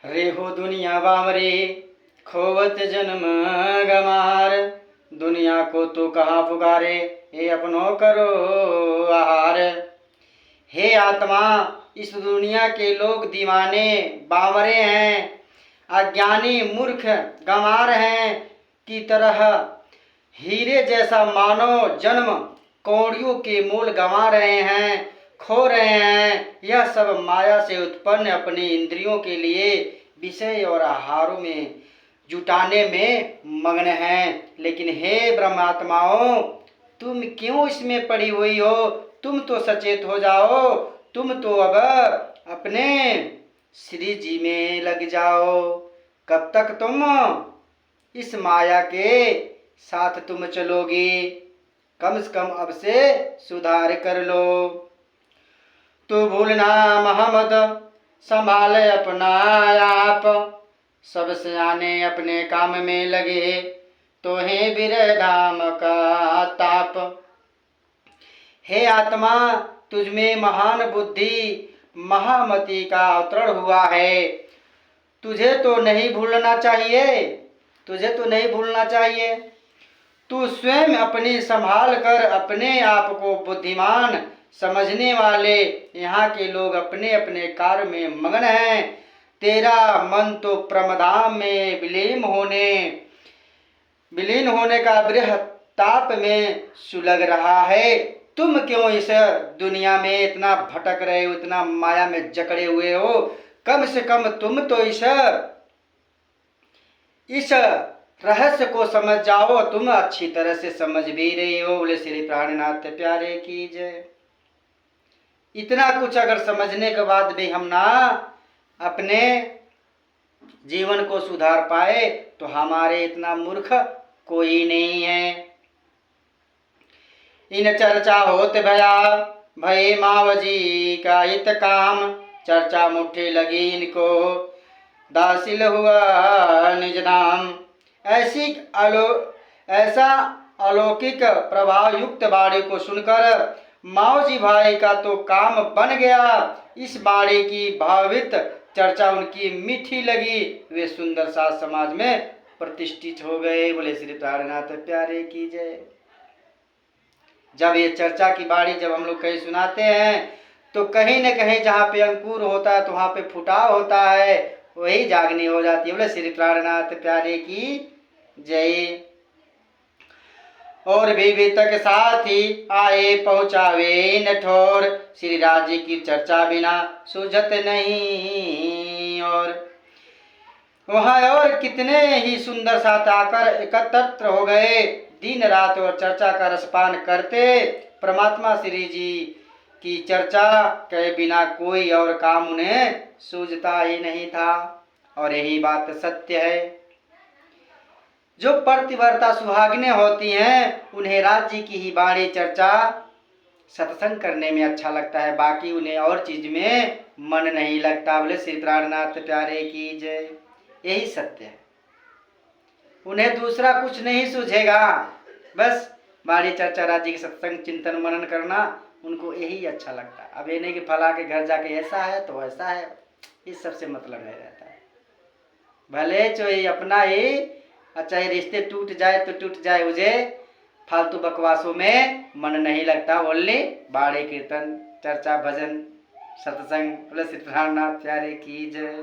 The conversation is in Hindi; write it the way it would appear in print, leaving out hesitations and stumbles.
रेहो दुनिया वामरे खोवत जन्म गमार। दुनिया को तो कहाँ पुकारे, हे अपनों करो आहार। हे आत्मा, इस दुनिया के लोग दीवाने बावरे हैं, अज्ञानी मूर्ख गंवार हैं की तरह हीरे जैसा मानव जन्म कौड़ियों के मोल गंवा रहे हैं, खो रहे हैं। यह सब माया से उत्पन्न अपनी इंद्रियों के लिए विषय और आहारों में जुटाने में मग्न हैं। लेकिन हे ब्रह्मात्माओं, तुम क्यों इसमें पड़ी हुई हो? तुम तो सचेत हो जाओ, तुम तो अब अपने श्री जी में लग जाओ। कब तक तुम इस माया के साथ तुम चलोगी? कम से कम अब से सुधार कर लो। तू भूलना महमद संभाल अपना आप, सब सियाने अपने काम में लगे, तो है बिरह धाम का ताप। हे आत्मा, तुझमें महान बुद्धि महामति का अवतरण हुआ है। तुझे तो नहीं भूलना चाहिए, तुझे तो नहीं भूलना चाहिए। तू स्वयं अपनी संभाल कर अपने आप को बुद्धिमान समझने वाले यहाँ के लोग अपने अपने कार्य में मग्न हैं। तेरा मन तो प्रमदाम में विलीन होने का विरह ताप में सुलग रहा है। तुम क्यों इस दुनिया में इतना भटक रहे हो, इतना माया में जकड़े हुए हो? कम से कम तुम तो इस रहस्य को समझ जाओ। तुम अच्छी तरह से समझ भी रही हो। बोले श्री प्राणनाथ प्यारे की जय। इतना कुछ अगर समझने के बाद भी हम ना अपने जीवन को सुधार पाए तो हमारे इतना मूर्ख कोई नहीं है। इन चर्चा होत भया भय मावजी का हित काम, चर्चा मुट्ठी लगी इनको दासिल हुआ निज नाम। ऐसा अलौकिक प्रभाव युक्त बाणी को सुनकर मावजी भाई का तो काम बन गया। इस बाणी की भावित चर्चा उनकी मीठी लगी, वे सुंदर सा समाज में प्रतिष्ठित हो गए। बोले श्री प्राणनाथ प्यारे की जय। जब ये चर्चा की बाणी जब हम लोग कहीं सुनाते हैं तो कहीं न कहीं जहाँ पे अंकुर होता है तो वहाँ पे फुटाव होता है, वही जागनी हो जाती है। बोले श्री प्राणनाथ प्यारे की जय। और भी तक साथ ही आए पहुँचावे नठौर, श्री राज्य की चर्चा बिना सूझत नहीं। और वहाँ और कितने ही सुंदर साथ आकर एकत्र हो गए, दिन रात और चर्चा का रसपान करते। परमात्मा श्री जी की चर्चा के बिना कोई और काम उन्हें सूझता ही नहीं था। और यही बात सत्य है। जो प्रतिवर्ता सुहागिनें होती हैं उन्हें राज्य की ही बाणी चर्चा सत्संग करने में अच्छा लगता है, बाकी उन्हें और चीज में मन नहीं लगता। बोले श्री प्राणनाथ प्यारे की जय। यही सत्य है। उन्हें दूसरा कुछ नहीं सूझेगा, बस बाणी चर्चा राज्य की सत्संग चिंतन मनन करना उनको यही अच्छा लगता है। अब ये नहीं कि फला के घर जाके ऐसा है तो ऐसा है, इस सबसे मतलब नहीं रहता है। भले चाहे अपना ही चाहे रिश्ते टूट जाए तो टूट जाए, मुझे फालतू बकवासों में मन नहीं लगता। ओनली बाणी कीर्तन चर्चा भजन सत्संग। बोले श्री प्राणनाथ प्यारे की जय।